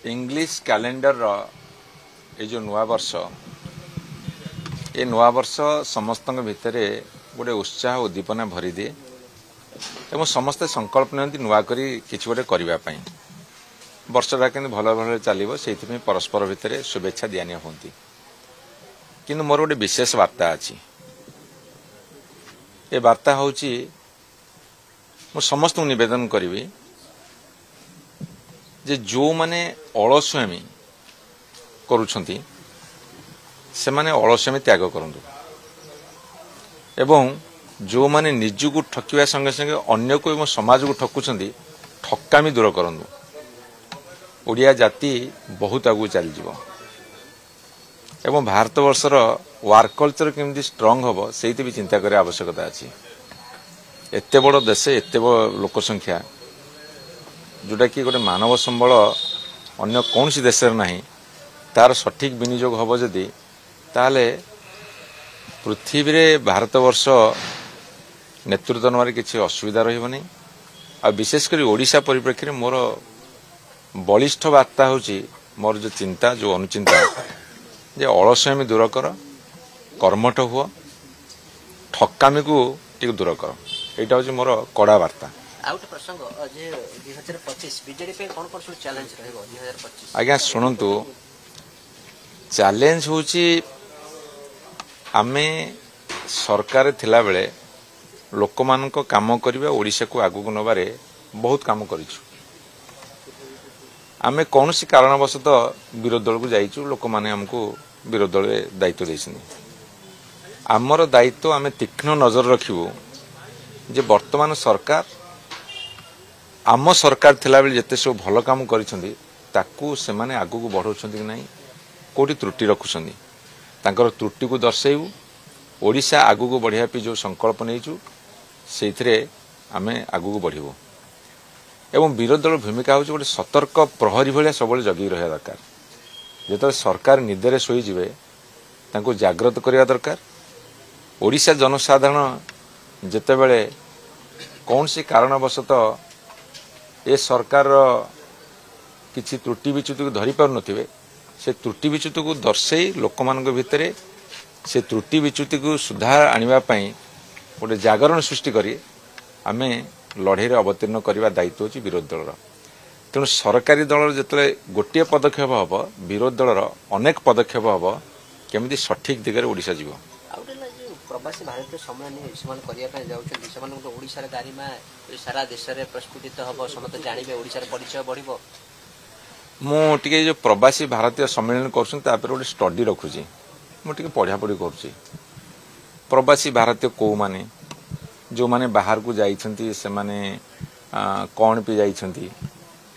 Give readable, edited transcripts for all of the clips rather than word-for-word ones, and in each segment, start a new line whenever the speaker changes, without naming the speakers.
English calendar ये जो नुआ वर्ष ये नुआ वर्ष समस्त भितर गोटे उत्साह उद्दीपना भरी दिए एवं समस्ते संकल्प नियंती नुआ करी किछि गोटे करने वर्षटा कि भल भल चलो से परस्पर भितर शुभेच्छा दिया होती किंतु मोर गोटे विशेष वार्ता अच्छी ये वार्ता हूँ मु समस्त निवेदन करी जे जो माने अलस्वामी करुछंती से माने अलस्वामी त्याग करंतु एवं जो माने निजु को ठकिवा संगे संगे अन्य को एवं समाज को ठकुछंती ठकामी दूर करंतु ओडिया जाति बहुत आगु चली जीवो एवं भारत वर्षर वर्क कल्चर केमती स्ट्रांग हबो सेति भी चिंता करे आवश्यकता अछि एते बड़ देश एते बड़ लोक संख्या जोटा कि गोटे मानव संबल अन्य कौन सी देश नहीं तार सठिक विनियोग हम जदि ताले पृथ्वी रे भारत वर्ष नेतृत्व नवार किसी असुविधा रही आ विशेषकर ओडिशा परिप्रेक्षी में मोर बलिष्ठ वार्ता होची मोर जो चिंता जो अनुचिंता जे अलस्वामी दूर कर कर्मठ हुआ ठकामी को टिक दूर कर यहाँ हूँ मोर कड़ा वार्ता
प्रसंग 2025 बीजेडी पे कौन कौन सब चैलेंज रहइबो 2025
आज्ञा शुणु चैलेंज होची आमे सरकार थिला बेले लोक मान काम करबा ओडिशा को आगु नबारे बहुत काम करिछु आमे कौन सी कारणवशत विरोध दल को जाइछु लोक माने हमको विरोध दल दायित्व देछन आमर दायित्व आमे तीक्ष्ण नजर रखिबो जे वर्तमान सरकार आम सरकार थिला बेले जते सब भल काम करिसंदी ताकू से माने आगु को बढ़ौछंदी कि नाही कोठी त्रुटि रखुछंदी तांकर त्रुटि को दर्शाइबु ओडिशा आगु को बढ़िया पी जो संकल्प नेइछु सेथिरे आमे आगु को बढ़िबो एवं विरोध दल भूमिका होची गोटे सतर्क प्रहरी भलिया सबले जगी रहया दरकार जेतले सरकार निदेरे सोई जिवे तांको जागृत करिया दरकार ओडिशा जनसाधारण जेते बेले कौन सी कारणवशत ए सरकार किसी त्रुटि विच्युति को धरी पार नथिबे से त्रुटि विच्युति को दर्शाई लोक मान भितर से त्रुटि विच्युति को सुधार आनिबा पई गोटे जागरण सृष्टि करी आमे लड़ाई अवतीर्ण करने दायित्व होची विरोध दलर तेणु सरकारी दलर जिते गोटे पदक्षेप हम विरोध दलर अनेक पदक्षेप हम केमिति सठिक दिगरे ओडिशा जीव
प्रवासी भारतीय समय ओडिशार गारिमा सारा देश में प्रस्फुटित हम समस्त जानवे ओडिशार परिचय बढ़िबो
मुझे जो प्रवासी भारतीय सम्मेलन कर गोटे स्टडी रखुची मुझे पढ़ा पढ़ी करुँची प्रवासी भारतीय कौ माने जो माने बाहर को जाइछंती से माने कौन पे जाइछंती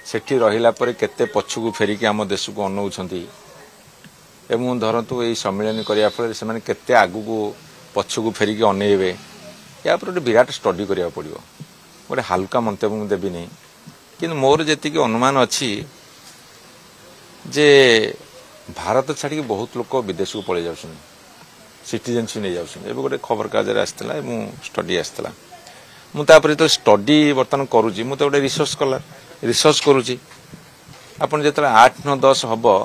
सेठी रहिला परे केते पछकु फेरिकी आम देश को अनौछंती एवं धरतु यही सम्मेलन करिया फल से माने केते आगु को पछकु फेरिकी अनेबे या पर विराट स्टडी करिया पड़िबो गोटे हल्का मंतव्य मु देबी नहीं कि मोर जेति की अनुमान अच्छी जे भारत छाड़ी बहुत लोक विदेश को पड़े जाउछन सिटीजनशिप नहीं जाउछन एबे गोटे खबर कागज आसला मु स्टडी आसला मु तापर तो स्टडी वर्तमान करूची मु तो गोटे रिसर्च करूची आपन जेतला 8 9 10 हबो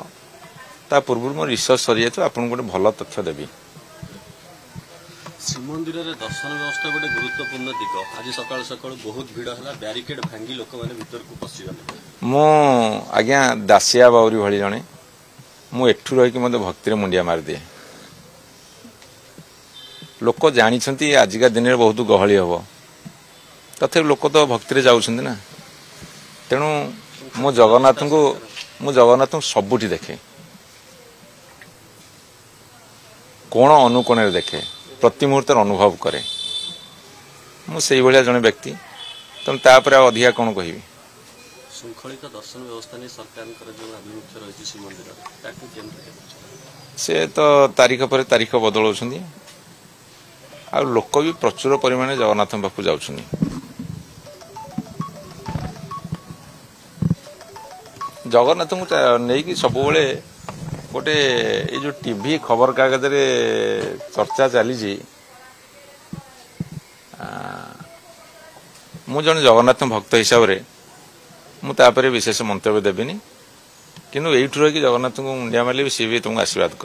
ता पूर्व मो रिसर्च सरी जातो आपन गोटे भल तथ्य देबी
श्रीमंदिर रे दर्शन व्यवस्था गोटे गुरुत्वपूर्ण दिग आज सकाळ सकाळ बहुत भीड़ हला बैरिकेड भांगी लोक माने भीतर को पसी गले
मो आज्ञा दासिया बाउरी भली जणे मु एठु रही कि मते भक्ति रे मुंडिया मार दिए लोक जानी आजिका दिन में बहुत गहली हम तथे लोक तो भक्ति रे जाउछंती ना तेणु मु जगन्नाथ को सबुठी देखे कोण अनुकोण देखे प्रति मुहूर्त अनुभव करे मुझे भाया जड़े व्यक्ति तेणु तापर अधिका कौन कह
श्रृंखलित दर्शन व्यवस्था नहीं सरकार जो आभिमुख्य रही श्रीमंदिर
से तो तारीख पर तारीख बदलाउं आ लोक भी प्रचुर परिमाण जगन्नाथ पाखु जाउछनी जगन्नाथ को नहीं सब गोटे ये जो टीवी खबर कागज रे चर्चा चली मु जन जगन्नाथ भक्त हिसाब से मुझे विशेष मंतव्य देविनी କିନ୍ତୁ ଏଇଠୁ ରହିକି ଜଗନ୍ନାଥଙ୍କୁ ମୁଣ୍ଡିଆ ମାରିଲେ ବି ସିଏ ବି ତୁମକୁ ଆଶୀର୍ବାଦ କରିବେ।